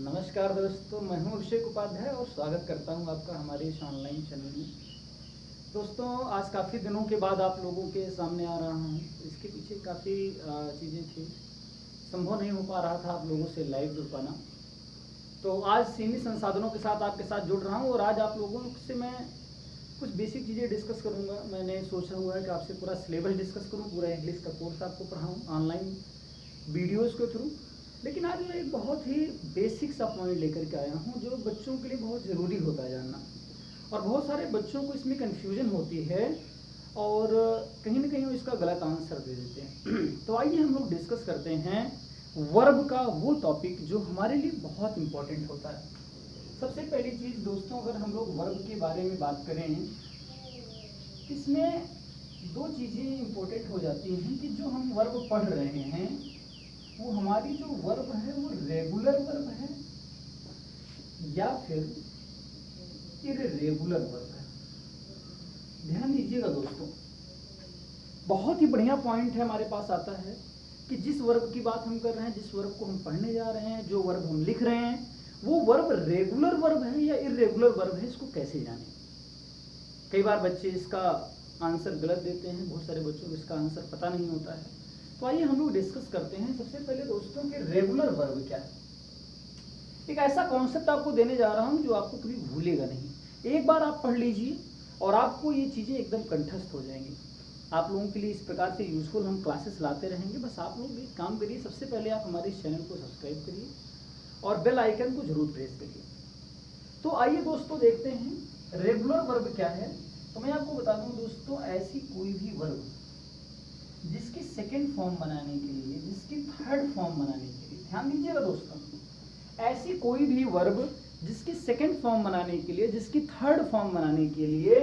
नमस्कार दोस्तों, मैं हूं अभिषेक उपाध्याय और स्वागत करता हूं आपका हमारे इस ऑनलाइन चैनल में। दोस्तों, आज काफ़ी दिनों के बाद आप लोगों के सामने आ रहा हूं। इसके पीछे काफ़ी चीज़ें थी, संभव नहीं हो पा रहा था आप लोगों से लाइव जुड़ पाना। तो आज सीमित संसाधनों के साथ आपके साथ जुड़ रहा हूँ और आज आप लोगों से मैं कुछ बेसिक चीज़ें डिस्कस करूँगा। मैंने सोचा हुआ है कि आपसे पूरा सिलेबस डिस्कस करूँ, पूरा इंग्लिश का कोर्स आपको पढ़ाऊँ ऑनलाइन वीडियोज़ के थ्रू। लेकिन आज मैं एक बहुत ही बेसिक सा पॉइंट लेकर के आया हूँ जो बच्चों के लिए बहुत ज़रूरी होता है जानना, और बहुत सारे बच्चों को इसमें कन्फ्यूजन होती है और कहीं ना कहीं वो इसका गलत आंसर दे देते हैं। तो आइए हम लोग डिस्कस करते हैं वर्ब का वो टॉपिक जो हमारे लिए बहुत इम्पोर्टेंट होता है। सबसे पहली चीज़ दोस्तों, अगर हम लोग वर्ब के बारे में बात करें, इसमें दो चीज़ें इम्पोर्टेंट हो जाती हैं कि जो हम वर्ब पढ़ रहे हैं वो हमारी जो वर्ब है वो रेगुलर वर्ब है या फिर इर्रेगुलर वर्ब है। ध्यान दीजिएगा दोस्तों, बहुत ही बढ़िया पॉइंट है हमारे पास आता है कि जिस वर्ब की बात हम कर रहे हैं, जिस वर्ब को हम पढ़ने जा रहे हैं, जो वर्ब हम लिख रहे हैं, वो वर्ब रेगुलर वर्ब है या इर्रेगुलर वर्ब है, इसको कैसे जानें। कई बार बच्चे इसका आंसर गलत देते हैं, बहुत सारे बच्चों को इसका आंसर पता नहीं होता है। तो आइए हम लोग डिस्कस करते हैं सबसे पहले दोस्तों कि रेगुलर वर्ब क्या है। एक ऐसा कॉन्सेप्ट आपको देने जा रहा हूं जो आपको कभी भूलेगा नहीं। एक बार आप पढ़ लीजिए और आपको ये चीज़ें एकदम कंठस्थ हो जाएंगी। आप लोगों के लिए इस प्रकार से यूजफुल हम क्लासेस लाते रहेंगे। बस आप लोग एक काम करिए, सबसे पहले आप हमारे इस चैनल को सब्सक्राइब करिए और बेल आइकन को जरूर प्रेस करिए। तो आइए दोस्तों देखते हैं रेगुलर वर्ब क्या है। तो मैं आपको बता दूं दोस्तों, ऐसी कोई भी वर्ब जिसकी सेकेंड फॉर्म बनाने के लिए, जिसकी थर्ड फॉर्म बनाने के लिए, ध्यान दीजिएगा दोस्तों, ऐसी कोई भी वर्ब जिसकी सेकेंड फॉर्म बनाने के लिए, जिसकी थर्ड फॉर्म बनाने के लिए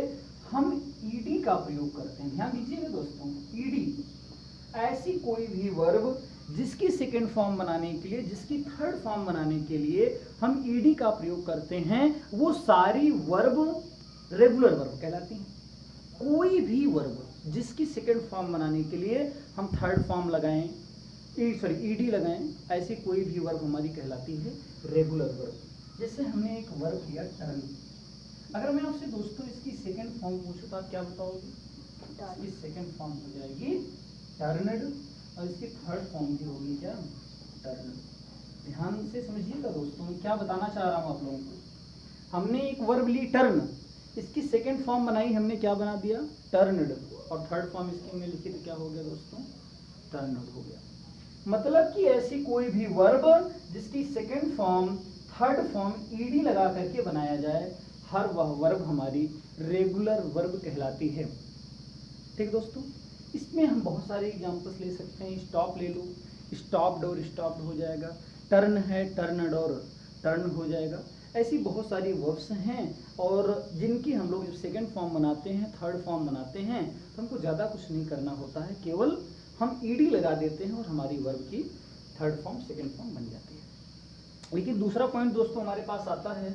हम ईडी का प्रयोग करते हैं। ध्यान दीजिएगा दोस्तों, ईडी। ऐसी कोई भी वर्ब जिसकी सेकेंड फॉर्म बनाने के लिए, जिसकी थर्ड फॉर्म बनाने के लिए हम ईडी का प्रयोग करते हैं, वो सारी वर्ब रेगुलर वर्ब कहलाती हैं। कोई भी वर्ब जिसकी सेकेंड फॉर्म बनाने के लिए हम थर्ड फॉर्म लगाएं, ईडी लगाएं, ऐसी कोई भी वर्ब हमारी कहलाती है रेगुलर वर्ब। जैसे हमने एक वर्ब लिया टर्न। अगर मैं आपसे दोस्तों इसकी सेकेंड फॉर्म पूछूं तो आप क्या बताओगे? इसकी सेकेंड फॉर्म हो जाएगी टर्नड और इसकी थर्ड फॉर्म भी होगी क्या? टर्नड। ध्यान से समझिएगा दोस्तों, मैं क्या बताना चाह रहा हूं आप लोगों को। हमने एक वर्ब ली टर्न, इसकी सेकेंड फॉर्म बनाई हमने, क्या बना दिया? टर्नड। और थर्ड फॉर्म इसकी हमने लिखी तो क्या हो गया दोस्तों? टर्नड हो गया। मतलब कि ऐसी कोई भी वर्ब जिसकी second form third form ED लगा करके बनाया जाए, हर वह वर्ब हमारी रेगुलर वर्ब कहलाती है। ठीक दोस्तों, इसमें हम बहुत सारे एग्जांपल्स ले सकते हैं। स्टॉप ले लो, स्टॉप्ड और स्टॉप्ड हो जाएगा। टर्न है, टर्नड और टर्न हो जाएगा। ऐसी बहुत सारी वर्ब्स हैं और जिनकी हम लोग जब सेकेंड फॉर्म बनाते हैं, थर्ड फॉर्म बनाते हैं, तो हमको ज़्यादा कुछ नहीं करना होता है, केवल हम ईडी लगा देते हैं और हमारी वर्ब की थर्ड फॉर्म सेकेंड फॉर्म बन जाती है। लेकिन दूसरा पॉइंट दोस्तों हमारे पास आता है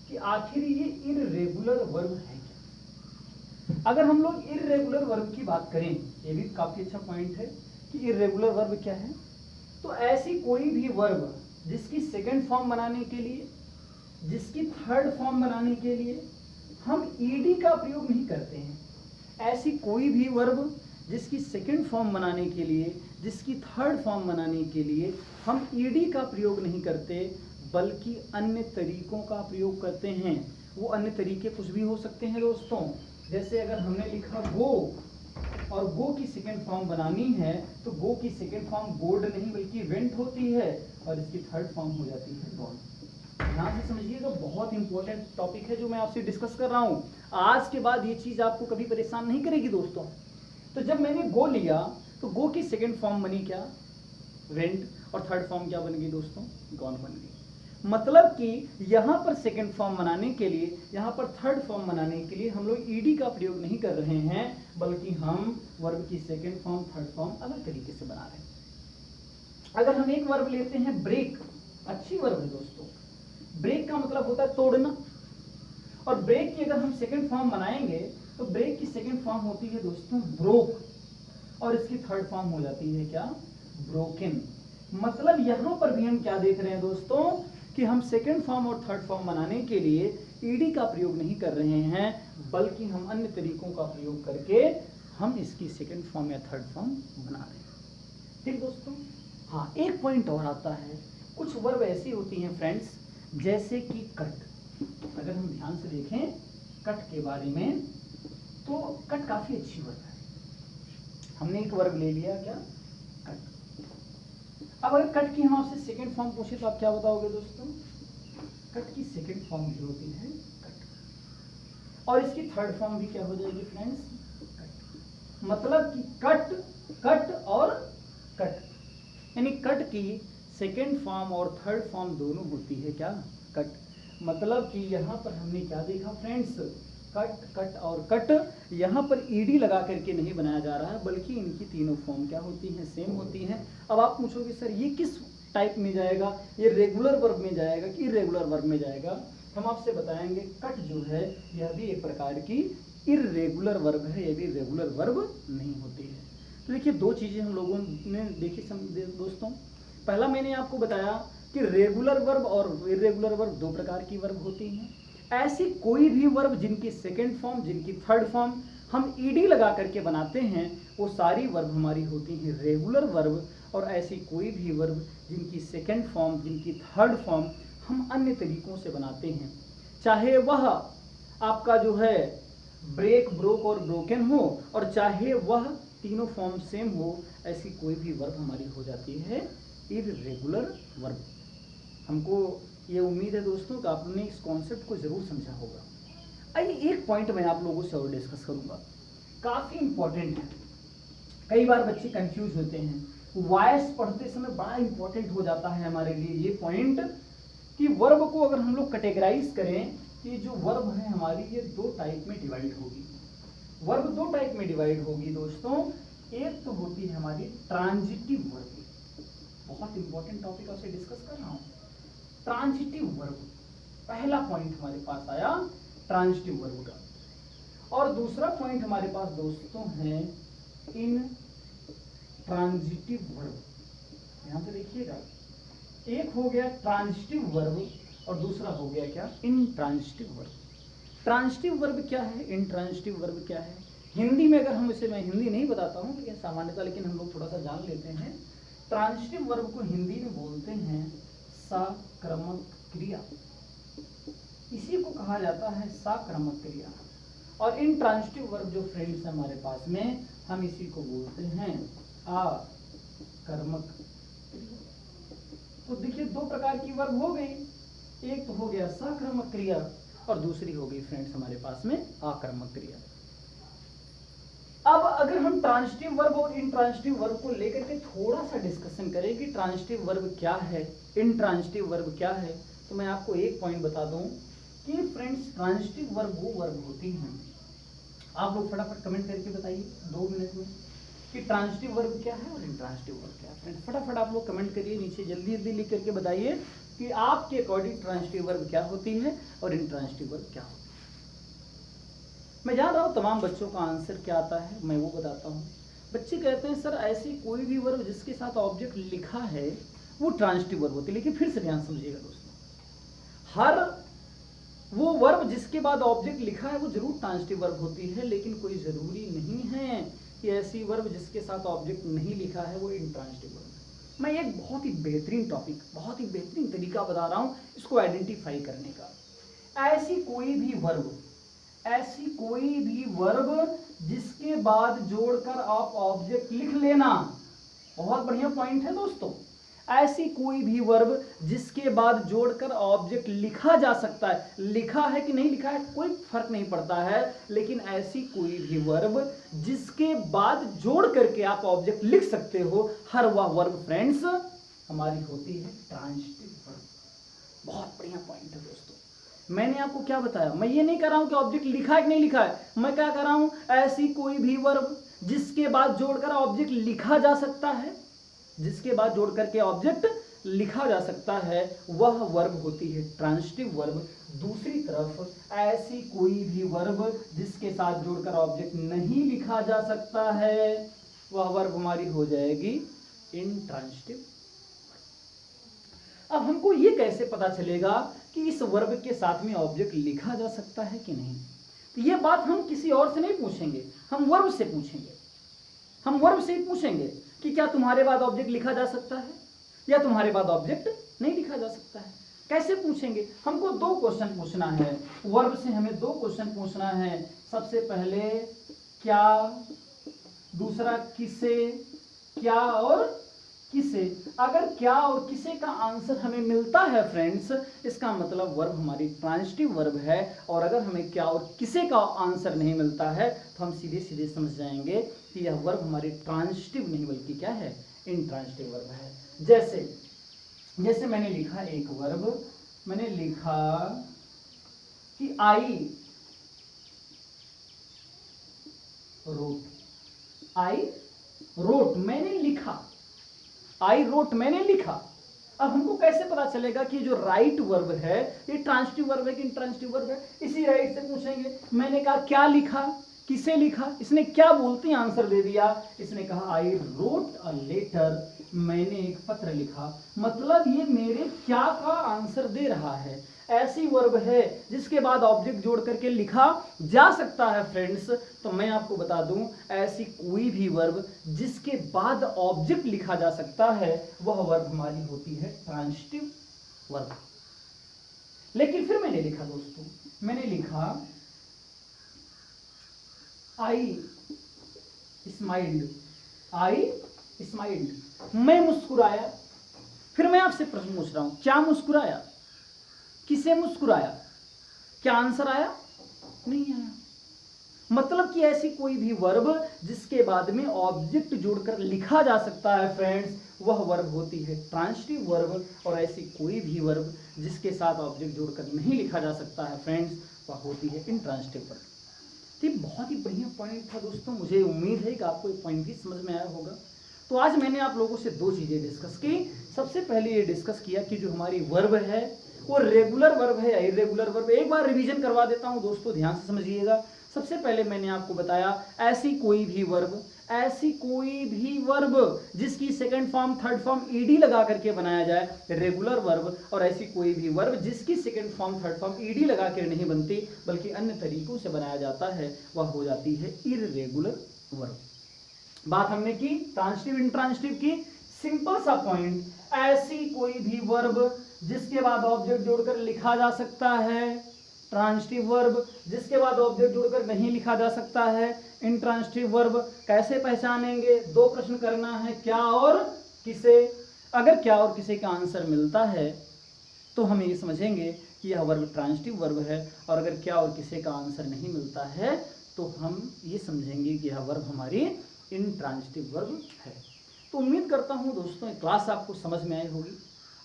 कि आखिर ये इर्रेगुलर वर्ब है क्या। अगर हम लोग इर्रेगुलर वर्ब की बात करें, ये भी काफ़ी अच्छा पॉइंट है कि इर्रेगुलर वर्ब क्या है। तो ऐसी कोई भी वर्ब जिसकी सेकेंड फॉर्म बनाने के लिए, जिसकी थर्ड फॉर्म बनाने के लिए हम ईडी का प्रयोग नहीं करते हैं। ऐसी कोई भी वर्ब जिसकी सेकेंड फॉर्म बनाने के लिए, जिसकी थर्ड फॉर्म बनाने के लिए हम ईडी का प्रयोग नहीं करते, बल्कि अन्य तरीकों का प्रयोग करते हैं। वो अन्य तरीके कुछ भी हो सकते हैं दोस्तों। जैसे अगर हमने लिखा गो और गो की सेकेंड फॉर्म बनानी है, तो गो की सेकेंड फॉर्म गोड नहीं बल्कि वेंट होती है और इसकी थर्ड फॉर्म हो जाती है गॉन। ध्यान से समझिएगा, बहुत इंपॉर्टेंट टॉपिक है जो मैं आपसे डिस्कस कर रहा हूँ। आज के बाद ये चीज़ आपको कभी परेशान नहीं करेगी दोस्तों। तो जब मैंने गो लिया तो गो की सेकेंड फॉर्म बनी क्या? वेंट। और थर्ड फॉर्म क्या बन गई दोस्तों? गॉन बन गई। मतलब कि यहाँ पर सेकेंड फॉर्म बनाने के लिए, यहाँ पर थर्ड फॉर्म बनाने के लिए हम लोग ईडी का प्रयोग नहीं कर रहे हैं, बल्कि हम वर्ब की सेकेंड फॉर्म थर्ड फॉर्म अलग तरीके से बना रहे हैं। अगर हम एक वर्ब लेते हैं ब्रेक, अच्छी वर्ब है दोस्तों। ब्रेक का मतलब होता है तोड़ना, और ब्रेक की अगर हम सेकेंड फॉर्म बनाएंगे तो ब्रेक की सेकेंड फॉर्म होती है दोस्तों ब्रोक, और इसकी थर्ड फॉर्म हो जाती है क्या? ब्रोकन। मतलब यहां पर भी हम क्या देख रहे हैं दोस्तों कि हम सेकेंड फॉर्म और थर्ड फॉर्म बनाने के लिए ईडी का प्रयोग नहीं कर रहे हैं, बल्कि हम अन्य तरीकों का प्रयोग करके हम इसकी सेकेंड फॉर्म या थर्ड फॉर्म बना रहे हैं। ठीक दोस्तों, हाँ एक पॉइंट और आता है, कुछ वर्ब ऐसी होती हैं फ्रेंड्स जैसे कि कट। अगर हम ध्यान से देखें कट के बारे में, तो कट काफी अच्छी वर्ब है। हमने एक वर्ब ले लिया क्या, कट। अब अगर कट की हम आपसे सेकेंड फॉर्म पूछे तो आप क्या बताओगे दोस्तों? कट की सेकेंड फॉर्म भी होती है कट, और इसकी थर्ड फॉर्म भी क्या हो जाएगी फ्रेंड्स, कट। मतलब कि कट, कट और कट, यानी कट की सेकेंड फॉर्म और थर्ड फॉर्म दोनों होती है क्या, कट। मतलब कि यहाँ पर हमने क्या देखा फ्रेंड्स, कट, कट और कट। यहाँ पर ईडी लगा करके नहीं बनाया जा रहा है, बल्कि इनकी तीनों फॉर्म क्या होती हैं, सेम होती हैं। अब आप पूछोगे सर ये किस टाइप में जाएगा, ये रेगुलर वर्ब में जाएगा कि इरेगुलर वर्ब में जाएगा? हम आपसे बताएंगे कट जो है यह भी एक प्रकार की इरेगुलर वर्ब है, यह भी रेगुलर वर्ब नहीं होती है। तो देखिए दो चीज़ें हम लोगों ने देखी दोस्तों। पहला मैंने आपको बताया कि रेगुलर वर्ब और इरेगुलर वर्ब दो प्रकार की वर्ब होती हैं। ऐसी कोई भी वर्ब जिनकी सेकेंड फॉर्म, जिनकी थर्ड फॉर्म हम ईडी लगा करके बनाते हैं, वो सारी वर्ब हमारी होती हैं रेगुलर वर्ब। और ऐसी कोई भी वर्ब जिनकी सेकेंड फॉर्म, जिनकी थर्ड फॉर्म हम अन्य तरीकों से बनाते हैं, चाहे वह आपका जो है ब्रेक, ब्रोक और ब्रोकन हो, और चाहे वह तीनों फॉर्म सेम हो, ऐसी कोई भी वर्ब हमारी हो जाती है इरेगुलर वर्ब। हमको ये उम्मीद है दोस्तों कि आपने इस कॉन्सेप्ट को जरूर समझा होगा। आइए एक पॉइंट मैं आप लोगों से और डिस्कस करूंगा, काफी इंपॉर्टेंट है। कई बार बच्चे कंफ्यूज होते हैं, वॉइस पढ़ते समय बड़ा इंपॉर्टेंट हो जाता है हमारे लिए ये पॉइंट कि वर्ब को अगर हम लोग कैटेगराइज करें कि जो वर्ब है हमारी ये दो टाइप में डिवाइड होगी। वर्ब दो टाइप में डिवाइड होगी दोस्तों। एक तो होती है हमारी ट्रांजिटिव वर्ब, बहुत इंपॉर्टेंट टॉपिक आपसे डिस्कस कर रहा हूं, ट्रांजिटिव वर्ब। पहला पॉइंट हमारे पास आया ट्रांजिटिव वर्ब का, और दूसरा पॉइंट हमारे पास दोस्तों है इन ट्रांजिटिव वर्ब। यहां पे देखिएगा, एक हो गया ट्रांजिटिव वर्ब और दूसरा हो गया क्या, इन ट्रांजिटिव वर्ब। ट्रांजिटिव वर्ब क्या है, इन ट्रांजिटिव वर्ब क्या है? हिंदी में अगर हम इसे, मैं हिंदी नहीं बताता हूं लेकिन सामान्यतः, लेकिन हम लोग थोड़ा सा जान लेते हैं। ट्रांजिटिव वर्ब को हिंदी में बोलते हैं साक्रमक क्रिया, इसी को कहा जाता है साक्रमक क्रिया। और इन ट्रांजिटिव वर्ब जो फ्रेंड्स है हमारे पास में, हम इसी को बोलते हैं आकर्मक क्रिया। तो देखिए दो प्रकार की वर्ब हो गई, एक तो हो गया साक्रमक क्रिया और दूसरी हो गई फ्रेंड्स हमारे पास में आकर्मक क्रिया। अब अगर हम ट्रांजिटिव वर्ब और इंट्रांजिटिव वर्ब को लेकर के थोड़ा सा डिस्कशन करें कि ट्रांजिटिव वर्ब क्या है, इंट्रांजिटिव वर्ब क्या है, तो मैं आपको एक पॉइंट बता दूं कि फ्रेंड्स ट्रांजिटिव वर्ब वो वर्ब होती हैं, आप लोग फटाफट कमेंट करके बताइए 2 मिनट में कि ट्रांजिटिव वर्ब क्या है और इंट्रांजिटिव वर्ब क्या है। फ्रेंड्स फटाफट आप लोग कमेंट करिए नीचे, जल्दी जल्दी लिख करके बताइए कि आपके अकॉर्डिंग ट्रांजिटिव वर्ब क्या होती है और इंट्रांजिटिव वर्ब क्या होती है। मैं जान रहा हूँ तमाम बच्चों का आंसर क्या आता है, मैं वो बताता हूँ। बच्चे कहते हैं सर ऐसी कोई भी वर्ब जिसके साथ ऑब्जेक्ट लिखा है वो ट्रांजिटिव वर्ब होती है। लेकिन फिर से ध्यान समझिएगा दोस्तों, हर वो वर्ब जिसके बाद ऑब्जेक्ट लिखा है वो जरूर ट्रांजिटिव वर्ब होती है, लेकिन कोई जरूरी नहीं है कि ऐसी वर्ब जिसके साथ ऑब्जेक्ट नहीं लिखा है वो इंट्रांजिटिव वर्ब है। मैं एक बहुत ही बेहतरीन टॉपिक, बहुत ही बेहतरीन तरीका बता रहा हूँ इसको आइडेंटिफाई करने का। ऐसी कोई भी वर्ब जिसके बाद जोड़कर आप ऑब्जेक्ट लिख लेना, बहुत बढ़िया पॉइंट है दोस्तों। ऐसी कोई भी वर्ब जिसके बाद जोड़कर ऑब्जेक्ट लिखा जा सकता है, लिखा है कि नहीं लिखा है कोई फर्क नहीं पड़ता है, लेकिन ऐसी कोई भी वर्ब जिसके बाद जोड़ करके आप ऑब्जेक्ट लिख सकते हो, हर वह वर्ब फ्रेंड्स हमारी होती है ट्रांजिटिव वर्ब। बहुत बढ़िया पॉइंट है दोस्तों। मैंने आपको क्या बताया, मैं ये नहीं कर रहा हूं कि ऑब्जेक्ट लिखा है कि नहीं लिखा है, मैं क्या कर रहा हूं, ऐसी कोई भी वर्ब जिसके बाद जोड़कर ऑब्जेक्ट लिखा जा सकता है, जिसके बाद जोड़ करके ऑब्जेक्ट लिखा जा सकता है, वह वर्ब होती है ट्रांजिटिव वर्ब। दूसरी तरफ ऐसी कोई भी वर्ब जिसके साथ जोड़कर ऑब्जेक्ट नहीं लिखा जा सकता है, वह वर्ब हमारी हो जाएगी इंट्रांजिटिव। अब हमको ये कैसे पता चलेगा कि इस वर्ब के साथ में ऑब्जेक्ट लिखा जा सकता है कि नहीं? तो ये बात हम किसी और से नहीं पूछेंगे, हम वर्ब से पूछेंगे। हम वर्ब से ही पूछेंगे कि क्या तुम्हारे बाद ऑब्जेक्ट लिखा जा सकता है या तुम्हारे बाद ऑब्जेक्ट नहीं लिखा जा सकता है। कैसे पूछेंगे? हमको 2 क्वेश्चन पूछना है, वर्ब से हमें 2 क्वेश्चन पूछना है। सबसे पहले क्या, दूसरा किसे, क्या और किसे। अगर क्या और किसे का आंसर हमें मिलता है फ्रेंड्स, इसका मतलब वर्ब हमारी ट्रांजिटिव वर्ब है। और अगर हमें क्या और किसे का आंसर नहीं मिलता है तो हम सीधे सीधे समझ जाएंगे कि यह वर्ब हमारी ट्रांजिटिव नहीं बल्कि क्या है, इंट्रांजिटिव वर्ब है। जैसे मैंने लिखा एक वर्ब, मैंने लिखा कि आई रोट। आई रोट मैंने लिखा, आई रोट मैंने लिखा। अब हमको कैसे पता चलेगा कि जो राइट वर्ब है ये ट्रांजिटिव वर्ब है कि इंट्रांजिटिव वर्ब है? इसी राइट से पूछेंगे। मैंने कहा क्या लिखा, किसे लिखा, इसने क्या बोलते हैं आंसर दे दिया। इसने कहा आई रोट अ लेटर, मैंने एक पत्र लिखा। मतलब ये मेरे क्या का आंसर दे रहा है। ऐसी वर्ब है जिसके बाद ऑब्जेक्ट जोड़ करके लिखा जा सकता है फ्रेंड्स। तो मैं आपको बता दूं, ऐसी कोई भी वर्ब जिसके बाद ऑब्जेक्ट लिखा जा सकता है वह वर्ब हमारी होती है ट्रांजिटिव वर्ब। लेकिन फिर मैंने लिखा दोस्तों, मैंने लिखा आई स्माइल्ड, आई स्माइल्ड, मैं मुस्कुराया। फिर मैं आपसे प्रश्न पूछ रहा हूं, क्या मुस्कुराया, किसे मुस्कुराया? क्या आंसर आया? नहीं आया। मतलब कि ऐसी कोई भी वर्ब जिसके बाद में ऑब्जेक्ट जोड़कर लिखा जा सकता है फ्रेंड्स, वह वर्ब होती है ट्रांजिटिव वर्ब। और ऐसी कोई भी वर्ब जिसके साथ ऑब्जेक्ट जोड़कर नहीं लिखा जा सकता है फ्रेंड्स, वह होती है इंट्रांजिटिव वर्ब। तो ये बहुत ही बढ़िया पॉइंट था दोस्तों, मुझे उम्मीद है कि आपको ये पॉइंट भी समझ में आया होगा। तो आज मैंने आप लोगों से 2 चीजें डिस्कस की। सबसे पहले ये डिस्कस किया कि जो हमारी वर्ब है वो रेगुलर वर्ब है या इरेगुलर वर्ब। एक बार रिवीजन करवा देता हूं दोस्तों, ध्यान से समझिएगा। सबसे पहले मैंने आपको बताया ऐसी कोई भी वर्ब जिसकी second form third form ED लगा करके बनाया जाए, रेगुलर वर्ब। और ऐसी कोई भी वर्ब जिसकी second form third form ED लगा कर नहीं बनती बल्कि अन्य तरीकों से बनाया जाता है, वह हो जाती है इर्रेगुलर वर्ब। बात हमने की ट्रांजिटिव इंट्रांजिटिव की। सिंपल सा पॉइंट, ऐसी कोई भी वर्ब जिसके बाद ऑब्जेक्ट जोड़कर लिखा जा सकता है ट्रांजिटिव वर्ब, जिसके बाद ऑब्जेक्ट जोड़कर नहीं लिखा जा सकता है इंट्रांजिटिव वर्ब। कैसे पहचानेंगे? 2 प्रश्न करना है, क्या और किसे। अगर क्या और किसे का आंसर मिलता है तो हम ये समझेंगे कि यह वर्ब ट्रांजिटिव वर्ब है। और अगर क्या और किसे का आंसर नहीं मिलता है तो हम ये समझेंगे कि यह वर्ब हमारी इंट्रांजिटिव वर्ब है। तो उम्मीद करता हूँ दोस्तों ये क्लास आपको समझ में आई होगी।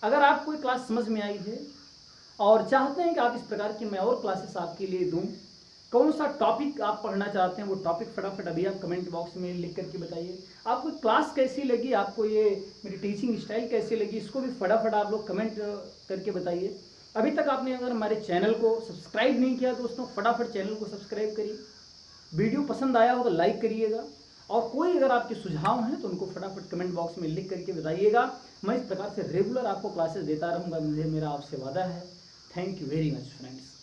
अगर आपको ये क्लास समझ में आई है और चाहते हैं कि आप इस प्रकार की मैं और क्लासेस आपके लिए दूं, कौन सा टॉपिक आप पढ़ना चाहते हैं वो टॉपिक फटाफट अभी आप कमेंट बॉक्स में लिख करके बताइए। आपको क्लास कैसी लगी, आपको ये मेरी टीचिंग स्टाइल कैसी लगी, इसको भी फटाफट आप लोग कमेंट करके बताइए। अभी तक आपने अगर हमारे चैनल को सब्सक्राइब नहीं किया दोस्तों, फटाफट चैनल को सब्सक्राइब करिए। वीडियो पसंद आया हो तो लाइक करिएगा। और कोई अगर आपके सुझाव हैं तो उनको फटाफट कमेंट बॉक्स में लिख करके बताइएगा। मैं इस प्रकार से रेगुलर आपको क्लासेस देता रहूँगा, मुझे मेरा आपसे वादा है। Thank you very much friends.